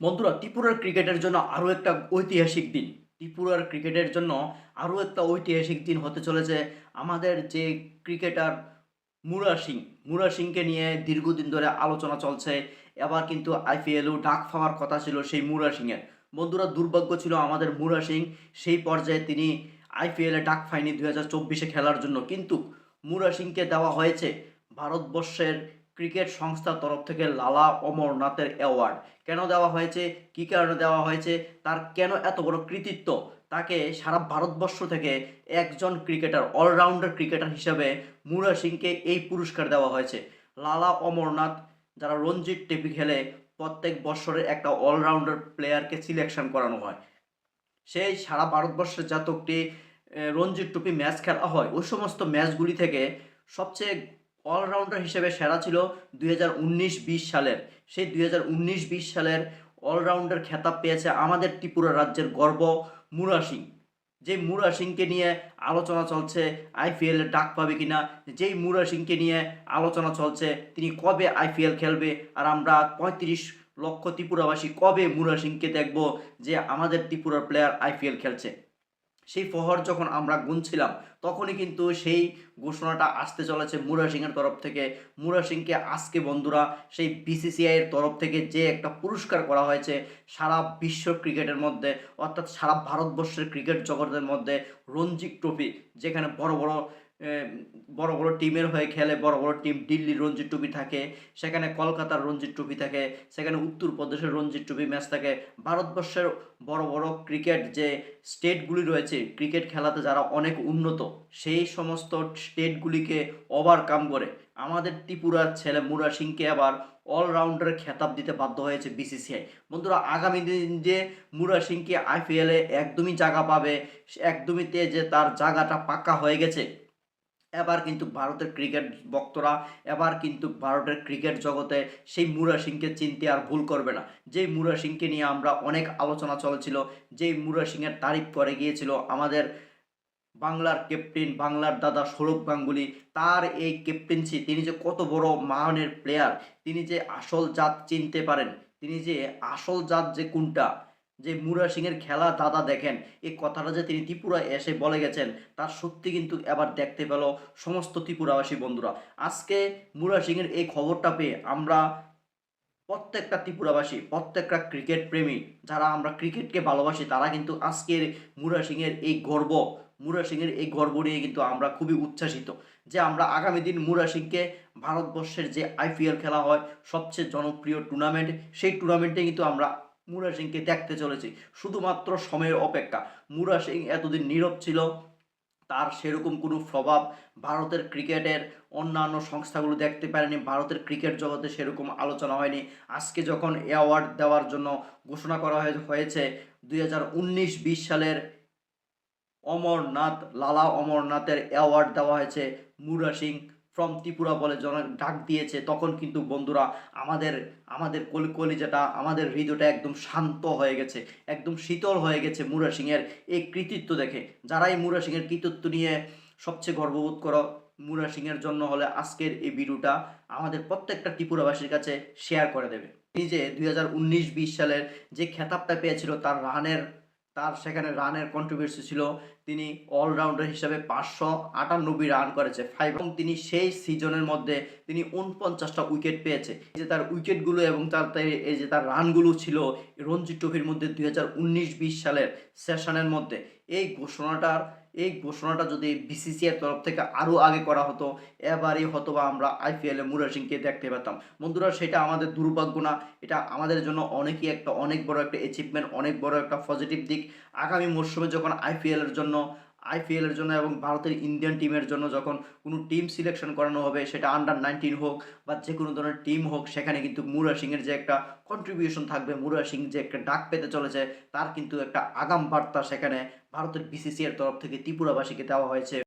বন্ধুরা, ত্রিপুরার ক্রিকেটের জন্য আরও একটা ঐতিহাসিক দিন। ত্রিপুরার ক্রিকেটের জন্য আরও একটা ঐতিহাসিক দিন হতে চলেছে। আমাদের যে ক্রিকেটার মুরা সিং, মুরা সিংকে নিয়ে দীর্ঘদিন ধরে আলোচনা চলছে। এবার কিন্তু আইপিএলেও ডাক পাওয়ার কথা ছিল সেই মুরা সিংয়ের। বন্ধুরা, দুর্ভাগ্য ছিল আমাদের মুরা সিং সেই পর্যায়ে তিনি আইপিএলে ডাক পায়নি 2024-এ খেলার জন্য। কিন্তু মুরা সিংকে দেওয়া হয়েছে ভারতবর্ষের ক্রিকেট সংস্থার তরফ থেকে লালা অমরনাথের অ্যাওয়ার্ড। কেন দেওয়া হয়েছে, কী কারণে দেওয়া হয়েছে, তার কেন এত বড় কৃতিত্ব, তাকে সারা ভারতবর্ষ থেকে একজন ক্রিকেটার, অলরাউন্ডার ক্রিকেটার হিসাবে মুরা সিংকে এই পুরস্কার দেওয়া হয়েছে। লালা অমরনাথ যারা রঞ্জিত ট্রফি খেলে প্রত্যেক বছরের একটা অলরাউন্ডার প্লেয়ারকে সিলেকশন করানো হয়। সেই সারা ভারতবর্ষের যতটি রঞ্জি ট্রফি ম্যাচ খেলা হয় ওই সমস্ত ম্যাচগুলি থেকে সবচেয়ে অলরাউন্ডার হিসেবে সেরা ছিল 2019-20 সালের। সেই 2019-20 সালের অলরাউন্ডার খেতাব পেয়েছে আমাদের ত্রিপুরা রাজ্যের গর্ব মুরা সিং। যে মুরা সিংকে নিয়ে আলোচনা চলছে আইপিএলে ডাক পাবে কিনা, যেই মুরা সিংকে নিয়ে আলোচনা চলছে তিনি কবে আইপিএল খেলবে, আর আমরা 35 লক্ষ ত্রিপুরাবাসী কবে মুরা সিংকে দেখব যে আমাদের ত্রিপুরার প্লেয়ার আইপিএল খেলছে। সেই প্রহর যখন আমরা গুনছিলাম তখনই কিন্তু সেই ঘোষণাটা আসতে চলেছে মুরা সিংয়ের তরফ থেকে। মুরা সিংকে আজকে বন্ধুরা সেই বিসিসিআইয়ের তরফ থেকে যে একটা পুরস্কার করা হয়েছে সারা বিশ্ব ক্রিকেটের মধ্যে, অর্থাৎ সারা ভারতবর্ষের ক্রিকেট জগতের মধ্যে রঞ্জি ট্রফি, যেখানে বড় বড় বড় বড় টিমের হয়ে খেলে, বড় বড় টিম দিল্লির রঞ্জি ট্রফি থাকে, সেখানে কলকাতার রঞ্জি ট্রফি থাকে, সেখানে উত্তরপ্রদেশের রঞ্জি ট্রফি ম্যাচ থাকে। ভারতবর্ষের বড় বড় ক্রিকেট যে স্টেটগুলি রয়েছে ক্রিকেট খেলাতে যারা অনেক উন্নত, সেই সমস্ত স্টেটগুলিকে ওভারকাম করে আমাদের ত্রিপুরার ছেলে মুরা সিংকে আবার অলরাউন্ডারের খেতাব দিতে বাধ্য হয়েছে বিসিসিআই। বন্ধুরা, আগামী দিন যে মুরা সিংকে আইপিএলে একদমই জায়গা পাবে, একদমইতে যে তার জায়গাটা পাক্কা হয়ে গেছে, এবার কিন্তু ভারতের ক্রিকেট ভক্তরা, এবার কিন্তু ভারতের ক্রিকেট জগতে সেই মুরা সিংকে চিনতে আর ভুল করবে না। যেই মুরা সিংকে নিয়ে আমরা অনেক আলোচনা চলছিল, যেই মুরা সিংয়ের তারিফ করে গিয়েছিল আমাদের বাংলার ক্যাপ্টেন, বাংলার দাদা সৌরভ গাঙ্গুলি, তার এই ক্যাপ্টেন্সি, তিনি যে কত বড় মানের প্লেয়ার, তিনি যে আসল জাত চিনতে পারেন, তিনি যে আসল জাত যে কোনটা, যে মুরা সিংয়ের খেলা দাদা দেখেন, এই কথাটা যে তিনি ত্রিপুরা এসে বলে গেছেন, তার সত্যি কিন্তু এবার দেখতে পেল সমস্ত ত্রিপুরাবাসী বন্ধুরা। আজকে মুরা সিংয়ের এই খবরটা পেয়ে আমরা প্রত্যেকটা ত্রিপুরাবাসী, প্রত্যেকটা ক্রিকেট প্রেমী যারা আমরা ক্রিকেটকে ভালোবাসি, তারা কিন্তু আজকের মুরা সিংয়ের এই গর্ব, মুরা সিংয়ের এই গর্ব নিয়ে কিন্তু আমরা খুবই উচ্ছ্বাসিত যে আমরা আগামী দিন মুরা সিংকে ভারতবর্ষের যে আইপিএল খেলা হয় সবচেয়ে জনপ্রিয় টুর্নামেন্ট, সেই টুর্নামেন্টে কিন্তু আমরা মুরা সিংকে দেখতে চলেছি। শুধুমাত্র সময়ের অপেক্ষা। মুরা সিং এতদিন নীরব ছিল, তার সেরকম কোনো প্রভাব ভারতের ক্রিকেটের অন্যান্য সংস্থাগুলো দেখতে পারেনি, ভারতের ক্রিকেট জগতে সেরকম আলোচনা হয়নি। আজকে যখন অ্যাওয়ার্ড দেওয়ার জন্য ঘোষণা করা হয়েছে 2019-20 সালের অমরনাথ, লালা অমরনাথের অ্যাওয়ার্ড দেওয়া হয়েছে মুরা সিং ফ্রম ত্রিপুরা বলে ডাক দিয়েছে, তখন কিন্তু বন্ধুরা আমাদের আমাদের কলিজাটা, আমাদের হৃদয়টা একদম শান্ত হয়ে গেছে, একদম শীতল হয়ে গেছে মুরা সিংয়ের এই কৃতিত্ব দেখে। যারাই মুরা সিংয়ের কৃতিত্ব নিয়ে সবচেয়ে গর্ববোধ করো মুরা সিংয়ের জন্য হলে আজকের এই ভিডিওটা আমাদের প্রত্যেকটা ত্রিপুরাবাসীর কাছে শেয়ার করে দেবে। তিনি যে 2019-20 সালের যে খেতাবটা পেয়েছিল, তার সেখানে রানের কন্ট্রিবিউশন ছিল, তিনি অলরাউন্ডার হিসাবে 598 রান করেছে এবং তিনি সেই সিজনের মধ্যে তিনি 49টা উইকেট পেয়েছে। এই যে তার উইকেটগুলো এবং এই যে তার রানগুলো ছিল রঞ্জি ট্রফির মধ্যে 2019-20 সালের সেশনের মধ্যে, এই ঘোষণাটা যদি বিসিসিআইয়ের তরফ থেকে আরও আগে করা হতো, এবারই হয়তোবা আমরা আইপিএলে মুরা সিংকে দেখতে পেতাম। বন্ধুরা, সেটা আমাদের দুর্ভাগ্য না, এটা আমাদের জন্য অনেক বড় একটা অ্যাচিভমেন্ট, অনেক বড় একটা পজিটিভ দিক। আগামী মরশুমে যখন আইপিএলের জন্য এবং ভারতের ইন্ডিয়ান টিমের জন্য যখন কোনো টিম সিলেকশন করানো হবে, সেটা আন্ডার 19 হোক বা যে কোনো ধরনের টিম হোক, সেখানে কিন্তু মুরা সিংয়ের যে একটা কন্ট্রিবিউশন থাকবে, মুরা সিং যে একটা ডাক পেতে চলেছে, তার কিন্তু একটা আগাম বার্তা সেখানে ভারতের বিসিসিআইয়ের তরফ থেকে ত্রিপুরাবাসীকে দেওয়া হয়েছে।